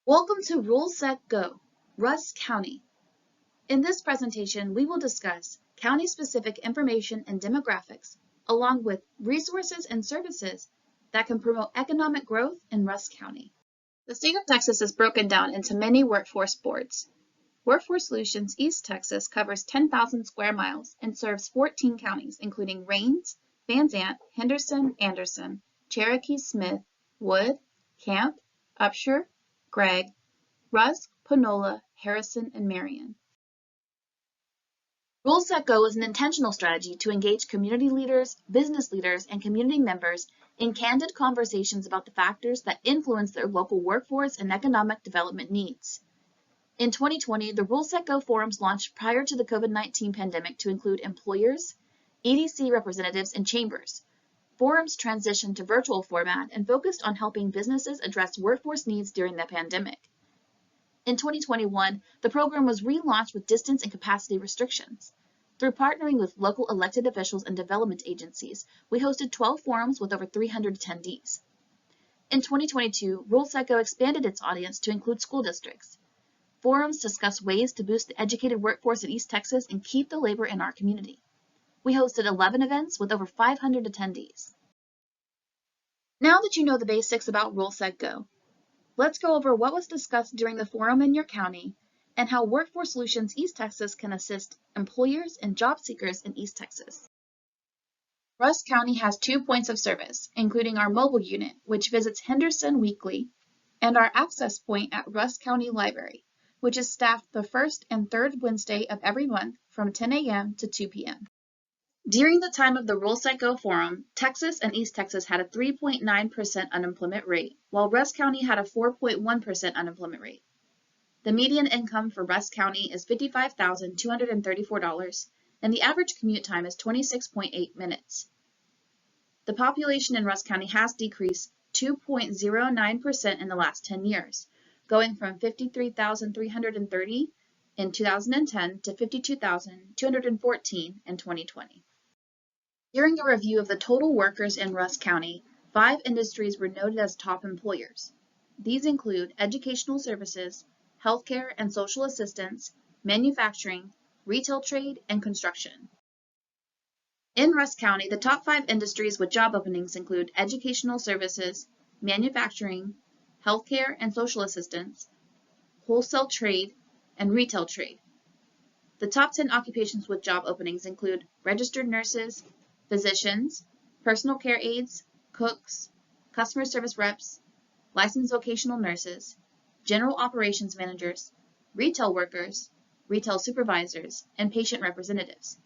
Welcome to Rule Set Go, Rusk County. In this presentation, we will discuss county-specific information and demographics, along with resources and services that can promote economic growth in Rusk County. The state of Texas is broken down into many workforce boards. Workforce Solutions East Texas covers 10,000 square miles and serves 14 counties, including Rains, Van Zant, Henderson, Anderson, Cherokee, Smith, Wood, Camp, Upshur, Gregg, Rusk, Panola, Harrison, and Marion. Rule Set Go is an intentional strategy to engage community leaders, business leaders, and community members in candid conversations about the factors that influence their local workforce and economic development needs. In 2020, the Rule Set Go forums launched prior to the COVID-19 pandemic to include employers, EDC representatives, and chambers. Forums transitioned to virtual format and focused on helping businesses address workforce needs during the pandemic. In 2021, the program was relaunched with distance and capacity restrictions. Through partnering with local elected officials and development agencies, we hosted 12 forums with over 300 attendees. In 2022, Rule Set Go expanded its audience to include school districts. Forums discuss ways to boost the educated workforce in East Texas and keep the labor in our community. We hosted 11 events with over 500 attendees. Now that you know the basics about Rule Set Go, let's go over what was discussed during the forum in your county and how Workforce Solutions East Texas can assist employers and job seekers in East Texas. Rusk County has 2 points of service, including our mobile unit, which visits Henderson weekly, and our access point at Rusk County Library, which is staffed the first and third Wednesday of every month from 10 a.m. to 2 p.m. During the time of the Rule Set Go forum, Texas and East Texas had a 3.9% unemployment rate, while Rusk County had a 4.1% unemployment rate. The median income for Rusk County is $55,234, and the average commute time is 26.8 minutes. The population in Rusk County has decreased 2.09% in the last 10 years, going from 53,330 in 2010 to 52,214 in 2020. During a review of the total workers in Rusk County, 5 industries were noted as top employers. These include educational services, healthcare and social assistance, manufacturing, retail trade, and construction. In Rusk County, the top 5 industries with job openings include educational services, manufacturing, healthcare and social assistance, wholesale trade, and retail trade. The top 10 occupations with job openings include registered nurses, physicians, personal care aides, cooks, customer service reps, licensed vocational nurses, general operations managers, retail workers, retail supervisors, and patient representatives.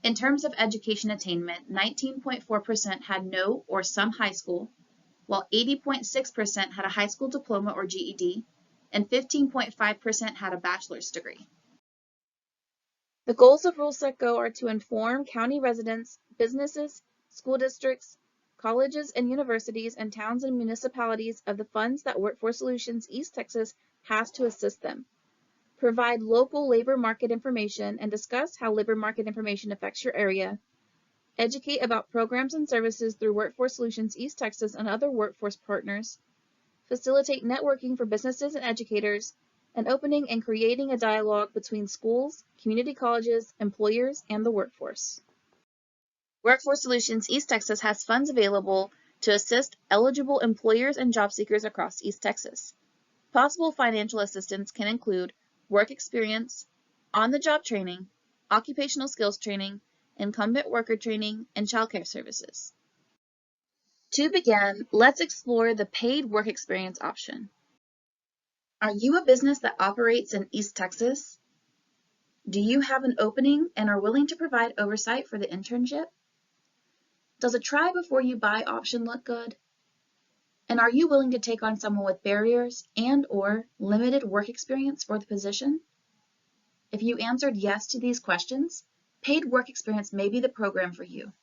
In terms of education attainment, 19.4% had no or some high school, while 80.6% had a high school diploma or GED, and 15.5% had a bachelor's degree. The goals of Rule Set Go are to inform county residents, businesses, school districts, colleges and universities, and towns and municipalities of the funds that Workforce Solutions East Texas has to assist them, provide local labor market information and discuss how labor market information affects your area, educate about programs and services through Workforce Solutions East Texas and other workforce partners, facilitate networking for businesses and educators, and opening and creating a dialogue between schools, community colleges, employers, and the workforce. Workforce Solutions East Texas has funds available to assist eligible employers and job seekers across East Texas. Possible financial assistance can include work experience, on-the-job training, occupational skills training, incumbent worker training, and childcare services. To begin, let's explore the paid work experience option. Are you a business that operates in East Texas? Do you have an opening and are willing to provide oversight for the internship? Does a try before you buy option look good? And are you willing to take on someone with barriers and/or limited work experience for the position? If you answered yes to these questions, paid work experience may be the program for you.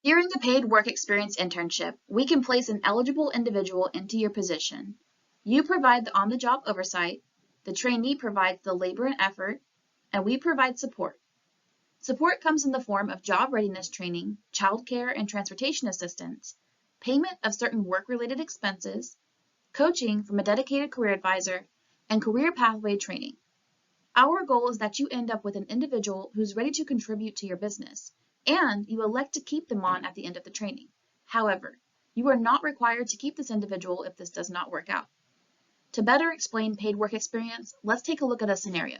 During the paid work experience internship, we can place an eligible individual into your position. You provide the on-the-job oversight, the trainee provides the labor and effort, and we provide support. Support comes in the form of job readiness training, childcare and transportation assistance, payment of certain work-related expenses, coaching from a dedicated career advisor, and career pathway training. Our goal is that you end up with an individual who's ready to contribute to your business, and you elect to keep them on at the end of the training. However, you are not required to keep this individual if this does not work out. To better explain paid work experience, let's take a look at a scenario.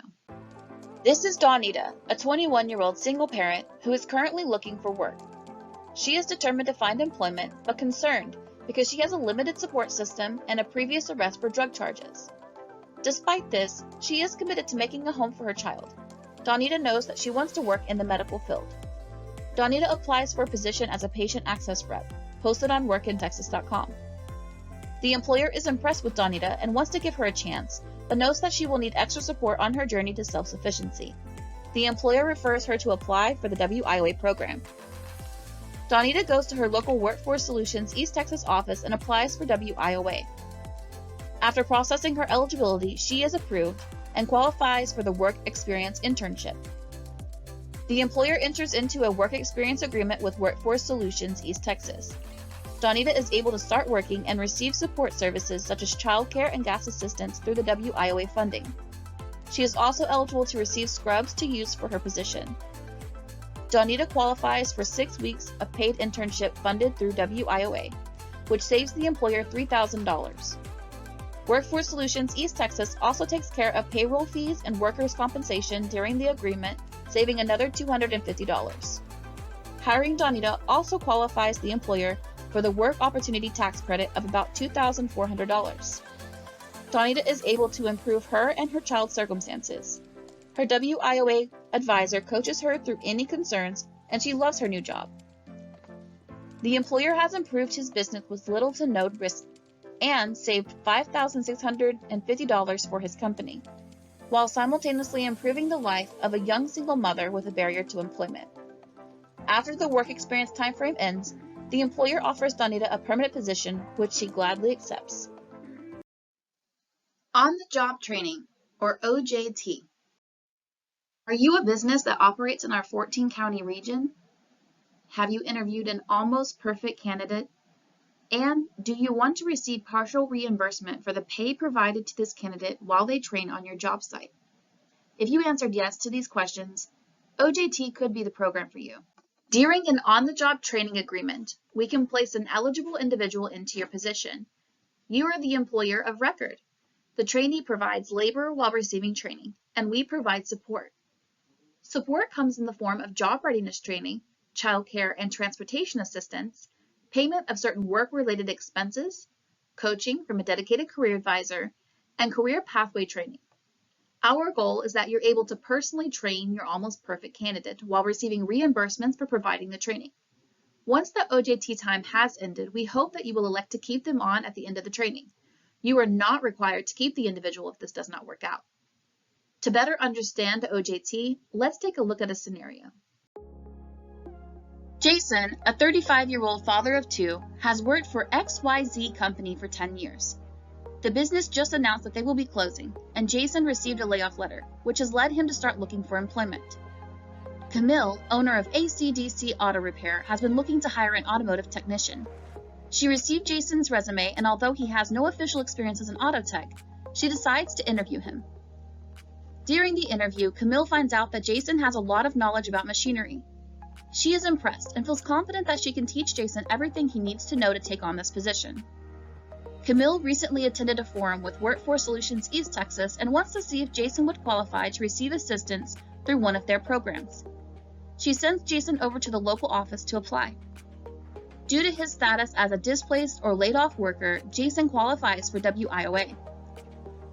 This is Dawnita, a 21-year-old single parent who is currently looking for work. She is determined to find employment, but concerned because she has a limited support system and a previous arrest for drug charges. Despite this, she is committed to making a home for her child. Dawnita knows that she wants to work in the medical field. Dawnita applies for a position as a patient access rep, posted on workintexas.com. The employer is impressed with Dawnita and wants to give her a chance, but notes that she will need extra support on her journey to self-sufficiency. The employer refers her to apply for the WIOA program. Dawnita goes to her local Workforce Solutions East Texas office and applies for WIOA. After processing her eligibility, she is approved and qualifies for the Work Experience Internship. The employer enters into a Work Experience Agreement with Workforce Solutions East Texas. Dawnita is able to start working and receive support services such as childcare and gas assistance through the WIOA funding. She is also eligible to receive scrubs to use for her position. Dawnita qualifies for 6 weeks of paid internship funded through WIOA, which saves the employer $3,000. Workforce Solutions East Texas also takes care of payroll fees and workers' compensation during the agreement, saving another $250. Hiring Dawnita also qualifies the employer for the Work Opportunity Tax Credit of about $2,400. Dawnita is able to improve her and her child's circumstances. Her WIOA advisor coaches her through any concerns, and she loves her new job. The employer has improved his business with little to no risk and saved $5,650 for his company, while simultaneously improving the life of a young single mother with a barrier to employment. After the work experience timeframe ends, the employer offers Dawnita a permanent position, which she gladly accepts. On-the-job training, or OJT. Are you a business that operates in our 14-county region? Have you interviewed an almost perfect candidate? And do you want to receive partial reimbursement for the pay provided to this candidate while they train on your job site? If you answered yes to these questions, OJT could be the program for you. During an on-the-job training agreement, we can place an eligible individual into your position. You are the employer of record. The trainee provides labor while receiving training, and we provide support. Support comes in the form of job readiness training, childcare and transportation assistance, payment of certain work-related expenses, coaching from a dedicated career advisor, and career pathway training. Our goal is that you're able to personally train your almost perfect candidate while receiving reimbursements for providing the training. Once the OJT time has ended, we hope that you will elect to keep them on at the end of the training. You are not required to keep the individual if this does not work out. To better understand OJT, let's take a look at a scenario. Jason, a 35-year-old father of two, has worked for XYZ company for 10 years. The business just announced that they will be closing, and Jason received a layoff letter, which has led him to start looking for employment. Camille, owner of ACDC Auto Repair, has been looking to hire an automotive technician. She received Jason's resume, and although he has no official experience as an auto tech, she decides to interview him. During the interview, Camille finds out that Jason has a lot of knowledge about machinery. She is impressed and feels confident that she can teach Jason everything he needs to know to take on this position. Camille recently attended a forum with Workforce Solutions East Texas and wants to see if Jason would qualify to receive assistance through one of their programs. She sends Jason over to the local office to apply. Due to his status as a displaced or laid-off worker, Jason qualifies for WIOA.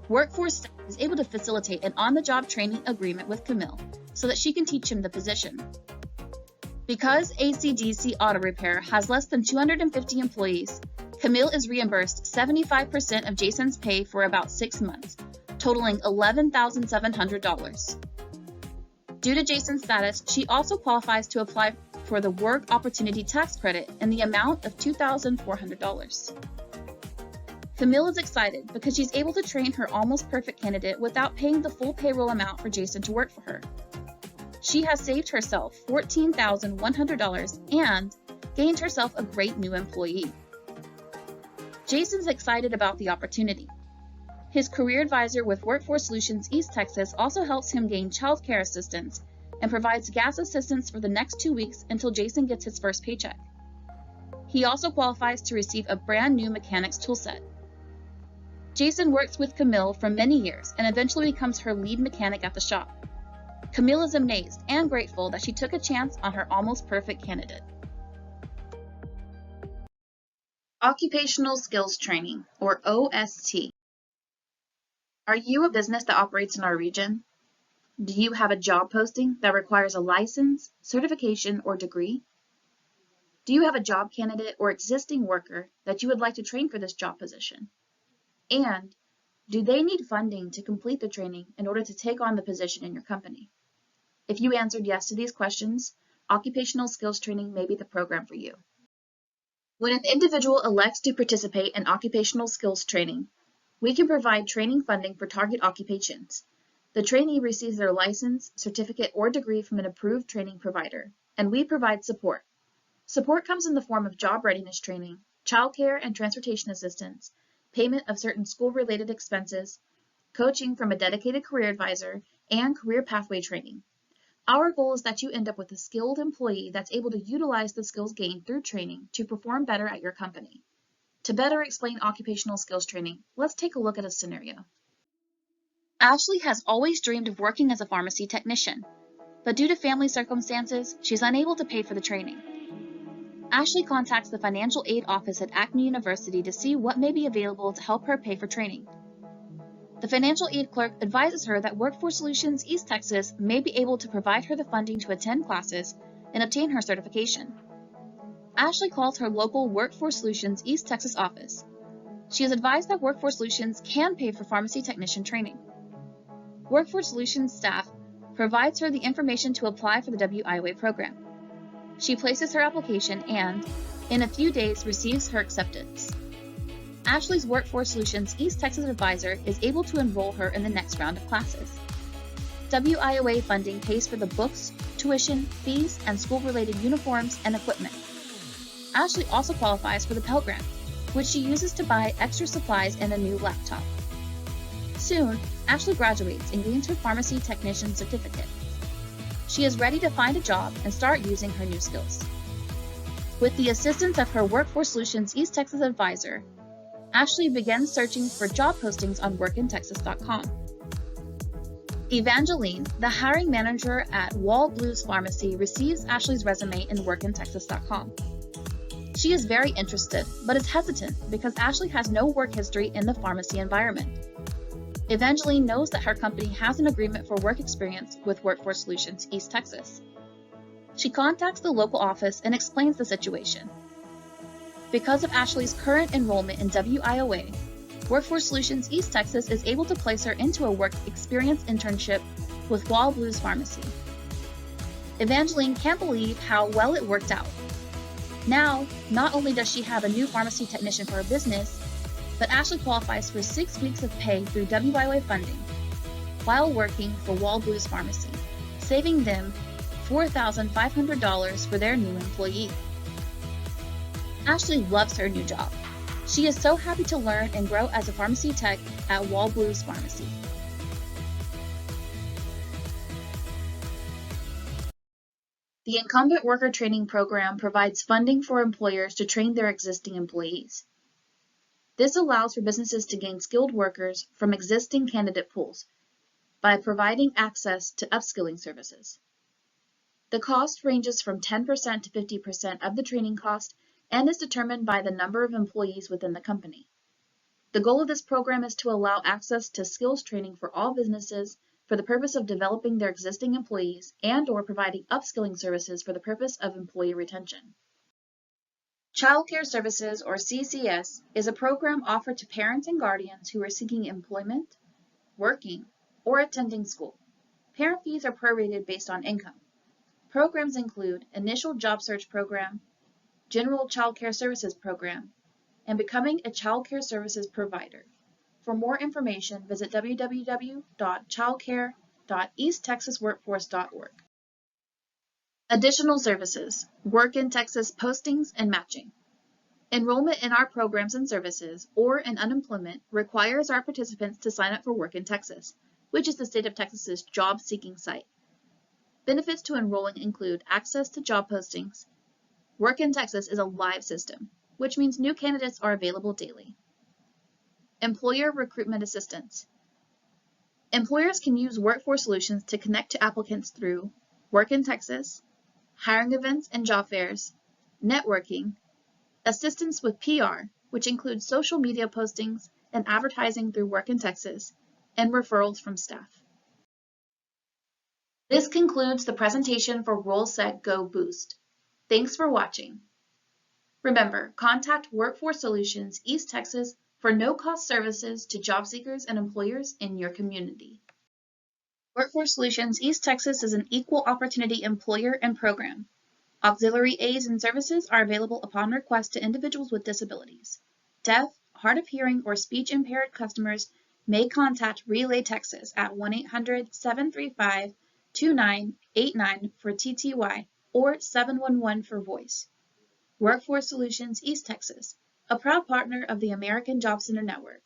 Workforce is able to facilitate an on-the-job training agreement with Camille so that she can teach him the position. Because ACDC Auto Repair has less than 250 employees, Camille is reimbursed 75% of Jason's pay for about 6 months, totaling $11,700. Due to Jason's status, she also qualifies to apply for the Work Opportunity Tax Credit in the amount of $2,400. Camille is excited because she's able to train her almost perfect candidate without paying the full payroll amount for Jason to work for her. She has saved herself $14,100 and gained herself a great new employee. Jason's excited about the opportunity. His career advisor with Workforce Solutions East Texas also helps him gain child care assistance and provides gas assistance for the next 2 weeks until Jason gets his first paycheck. He also qualifies to receive a brand new mechanics toolset. Jason works with Camille for many years and eventually becomes her lead mechanic at the shop. Camille is amazed and grateful that she took a chance on her almost perfect candidate. Occupational Skills Training, or OST. Are you a business that operates in our region? Do you have a job posting that requires a license, certification, or degree? Do you have a job candidate or existing worker that you would like to train for this job position? And do they need funding to complete the training in order to take on the position in your company? If you answered yes to these questions, Occupational Skills Training may be the program for you. When an individual elects to participate in Occupational Skills Training, we can provide training funding for target occupations. The trainee receives their license, certificate, or degree from an approved training provider, and we provide support. Support comes in the form of job readiness training, childcare and transportation assistance, payment of certain school-related expenses, coaching from a dedicated career advisor, and career pathway training. Our goal is that you end up with a skilled employee that's able to utilize the skills gained through training to perform better at your company. To better explain occupational skills training, let's take a look at a scenario. Ashley has always dreamed of working as a pharmacy technician, but due to family circumstances, she's unable to pay for the training. Ashley contacts the financial aid office at Acme University to see what may be available to help her pay for training. The financial aid clerk advises her that Workforce Solutions East Texas may be able to provide her the funding to attend classes and obtain her certification. Ashley calls her local Workforce Solutions East Texas office. She is advised that Workforce Solutions can pay for pharmacy technician training. Workforce Solutions staff provides her the information to apply for the WIOA program. She places her application and, in a few days, receives her acceptance. Ashley's Workforce Solutions East Texas advisor is able to enroll her in the next round of classes. WIOA funding pays for the books, tuition, fees, and school-related uniforms and equipment. Ashley also qualifies for the Pell Grant, which she uses to buy extra supplies and a new laptop. Soon, Ashley graduates and gains her pharmacy technician certificate. She is ready to find a job and start using her new skills. With the assistance of her Workforce Solutions East Texas advisor, Ashley begins searching for job postings on workintexas.com. Evangeline, the hiring manager at Wall Blues Pharmacy, receives Ashley's resume in workintexas.com. She is very interested, but is hesitant because Ashley has no work history in the pharmacy environment. Evangeline knows that her company has an agreement for work experience with Workforce Solutions East Texas. She contacts the local office and explains the situation. Because of Ashley's current enrollment in WIOA, Workforce Solutions East Texas is able to place her into a work experience internship with Wall Blues Pharmacy. Evangeline can't believe how well it worked out. Now, not only does she have a new pharmacy technician for her business, but Ashley qualifies for 6 weeks of pay through WIOA funding while working for Wall Blues Pharmacy, saving them $4,500 for their new employee. Ashley loves her new job. She is so happy to learn and grow as a pharmacy tech at Wall Blues Pharmacy. The Incumbent Worker Training Program provides funding for employers to train their existing employees. This allows for businesses to gain skilled workers from existing candidate pools by providing access to upskilling services. The cost ranges from 10% to 50% of the training cost and is determined by the number of employees within the company. The goal of this program is to allow access to skills training for all businesses for the purpose of developing their existing employees and/or providing upskilling services for the purpose of employee retention. Child Care Services, or CCS, is a program offered to parents and guardians who are seeking employment, working, or attending school. Parent fees are prorated based on income. Programs include Initial Job Search Program, General Child Care Services Program, and Becoming a Child Care Services Provider. For more information, visit www.childcare.easttexasworkforce.org. Additional services, Work in Texas postings and matching. Enrollment in our programs and services or in unemployment requires our participants to sign up for Work in Texas, which is the state of Texas's job-seeking site. Benefits to enrolling include access to job postings. Work in Texas is a live system, which means new candidates are available daily. Employer recruitment assistance. Employers can use Workforce Solutions to connect to applicants through Work in Texas, hiring events and job fairs, networking, assistance with PR, which includes social media postings and advertising through Work in Texas, and referrals from staff. This concludes the presentation for Roll Set Go Boost. Thanks for watching. Remember, contact Workforce Solutions East Texas for no-cost services to job seekers and employers in your community. Workforce Solutions East Texas is an equal opportunity employer and program. Auxiliary aids and services are available upon request to individuals with disabilities. Deaf, hard of hearing, or speech-impaired customers may contact Relay Texas at 1-800-735-2989 for TTY or 711 for voice. Workforce Solutions East Texas, a proud partner of the American Job Center Network.